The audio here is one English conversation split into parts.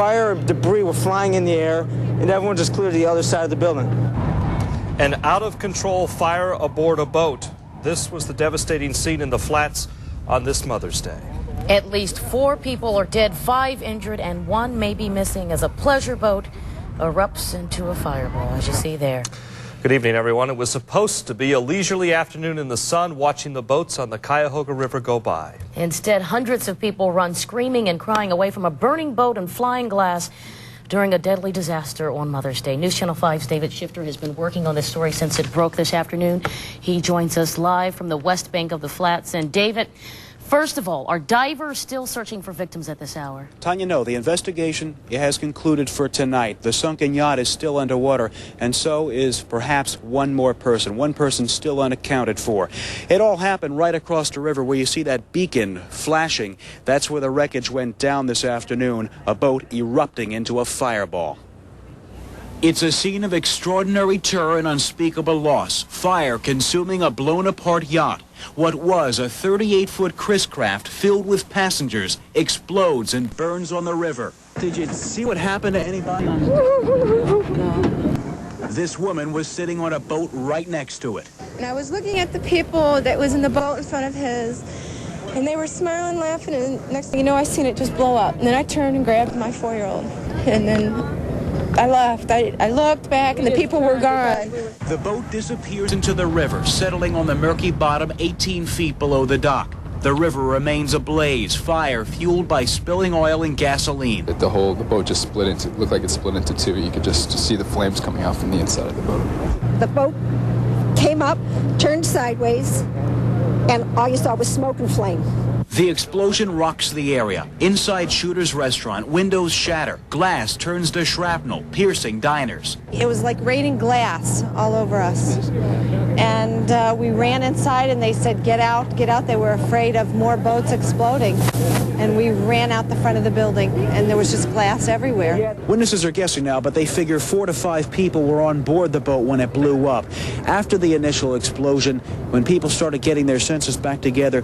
fire and debris were flying in the air, and everyone just cleared to the other side of the building. An out-of-control fire aboard a boat. This was the devastating scene in the flats on this Mother's Day. At least 4 people are dead, 5 injured, and 1 may be missing as a pleasure boat erupts into a fireball, as you see there. Good evening, everyone. It was supposed to be a leisurely afternoon in the sun, watching the boats on the Cuyahoga River go by. Instead, hundreds of people run screaming and crying away from a burning boat and flying glass during a deadly disaster on Mother's Day. News Channel 5's David Shifter has been working on this story since it broke this afternoon. He joins us live from the west bank of the flats. And David, first of all, are divers still searching for victims at this hour? Tanya, no. The investigation has concluded for tonight. The sunken yacht is still underwater, and so is perhaps one more person. One person still unaccounted for. It all happened right across the river where you see that beacon flashing. That's where the wreckage went down this afternoon, a boat erupting into a fireball. It's a scene of extraordinary terror and unspeakable loss. Fire consuming a blown-apart yacht. What was a 38-foot Chris craft filled with passengers explodes and burns on the river. Did you see what happened to anybody? This woman was sitting on a boat right next to it. And I was looking at the people that was in the boat in front of his, and they were smiling, laughing, and next thing you know, I seen it just blow up. And then I turned and grabbed my 4-year-old, and then I left. I looked back, and the people were gone. The boat disappears into the river, settling on the murky bottom 18 feet below the dock. The river remains ablaze, fire fueled by spilling oil and gasoline. The boat just split into, looked like it split into 2. You could just see the flames coming out from the inside of the boat. The boat came up, turned sideways, and all you saw was smoke and flame. The explosion rocks the area. Inside Shooter's restaurant, windows shatter. Glass turns to shrapnel, piercing diners. It was like raining glass all over us. And we ran inside, and they said, get out, get out. They were afraid of more boats exploding. And we ran out the front of the building, and there was just glass everywhere. Witnesses are guessing now, but they figure 4 to 5 people were on board the boat when it blew up. After the initial explosion, when people started getting their senses back together,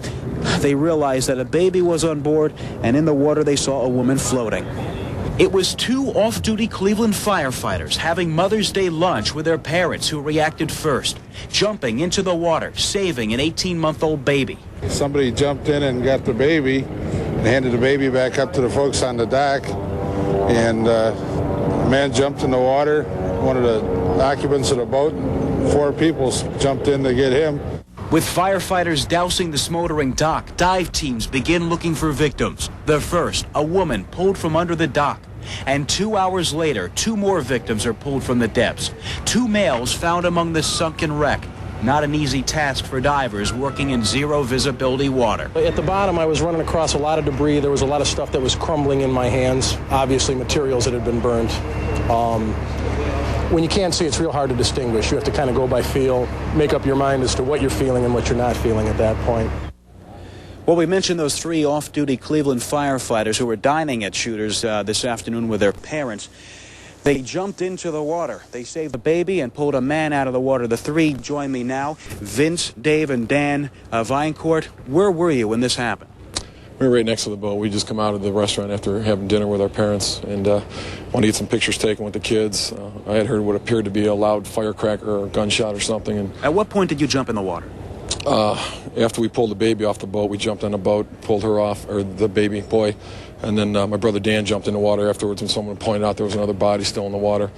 they realized that a baby was on board, and in the water they saw a woman floating. It was 2 off-duty Cleveland firefighters having Mother's Day lunch with their parents who reacted first, jumping into the water, saving an 18-month-old baby. Somebody jumped in and got the baby and handed the baby back up to the folks on the dock, and a man jumped in the water. One of the occupants of the boat, 4 people jumped in to get him. With firefighters dousing the smoldering dock, dive teams begin looking for victims. The first, a woman pulled from under the dock. And 2 hours later, 2 more victims are pulled from the depths. 2 males found among the sunken wreck. Not an easy task for divers working in zero visibility water. At the bottom, I was running across a lot of debris. There was a lot of stuff that was crumbling in my hands, obviously materials that had been burned. When you can't see, it's real hard to distinguish. You have to kind of go by feel, make up your mind as to what you're feeling and what you're not feeling at that point. Well, we mentioned those 3 off-duty Cleveland firefighters who were dining at Shooter's this afternoon with their parents. They jumped into the water. They saved the baby and pulled a man out of the water. The 3 join me now, Vince, Dave, and Dan Vinecourt. Where were you when this happened? We were right next to the boat. We just come out of the restaurant after having dinner with our parents and wanted to get some pictures taken with the kids. I had heard what appeared to be a loud firecracker or a gunshot or something. And at what point did you jump in the water? After we pulled the baby off the boat, we jumped on the boat, pulled her off, or the baby boy, and then my brother Dan jumped in the water afterwards when someone pointed out there was another body still in the water.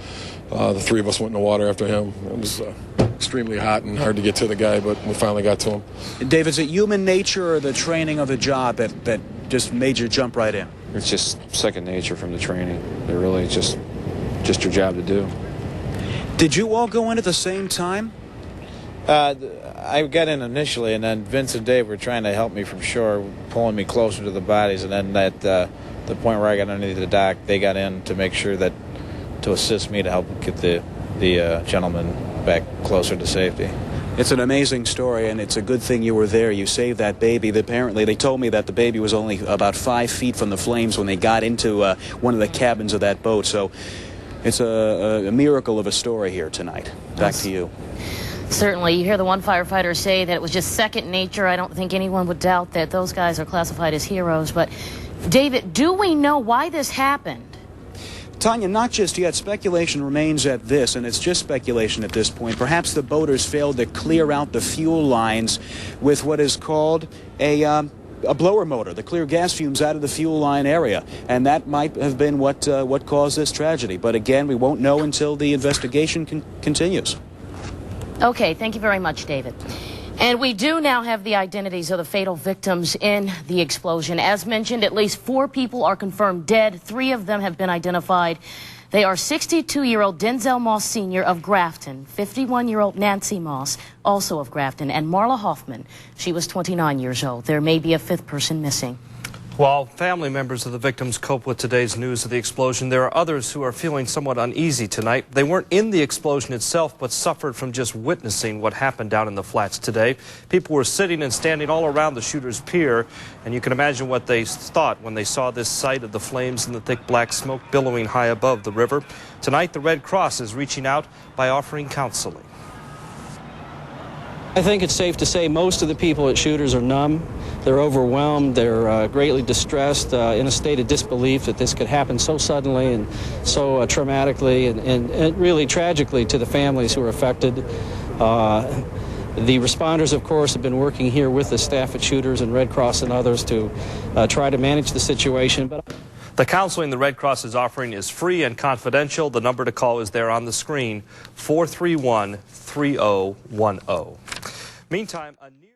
The 3 of us went in the water after him. It was extremely hot and hard to get to the guy, but we finally got to him. Dave, is it human nature or the training of the job that just made you jump right in? It's just second nature from the training. It really just your job to do. Did you all go in at the same time? I got in initially, and then Vince and Dave were trying to help me from shore, pulling me closer to the bodies, and then at the point where I got underneath the dock, they got in to make sure that, to assist me to help get the gentleman back closer to safety. It's an amazing story, and it's a good thing you were there. You saved that baby. Apparently, they told me that the baby was only about 5 feet from the flames when they got into one of the cabins of that boat. So it's a miracle of a story here tonight. Back to you. Certainly. You hear the one firefighter say that it was just second nature. I don't think anyone would doubt that those guys are classified as heroes. But, David, do we know why this happened? Tanya, not just yet. Speculation remains at this, and it's just speculation at this point. Perhaps the boaters failed to clear out the fuel lines with what is called a blower motor, the clear gas fumes out of the fuel line area, and that might have been what caused this tragedy. But again, we won't know until the investigation continues. Okay, thank you very much, David. And we do now have the identities of the fatal victims in the explosion. As mentioned, at least 4 people are confirmed dead. 3 of them have been identified. They are 62-year-old Denzel Moss Sr. of Grafton, 51-year-old Nancy Moss, also of Grafton, and Marla Hoffman. She was 29 years old. There may be a 5th person missing. While family members of the victims cope with today's news of the explosion, there are others who are feeling somewhat uneasy tonight. They weren't in the explosion itself, but suffered from just witnessing what happened down in the flats today. People were sitting and standing all around the shooter's pier, and you can imagine what they thought when they saw this sight of the flames and the thick black smoke billowing high above the river. Tonight, the Red Cross is reaching out by offering counseling. I think it's safe to say most of the people at Shooters are numb. They're overwhelmed. They're greatly distressed, in a state of disbelief that this could happen so suddenly and so traumatically and really tragically to the families who are affected. The responders, of course, have been working here with the staff at Shooters and Red Cross and others to try to manage the situation. The counseling the Red Cross is offering is free and confidential. The number to call is there on the screen, 431-3010. Meantime, a near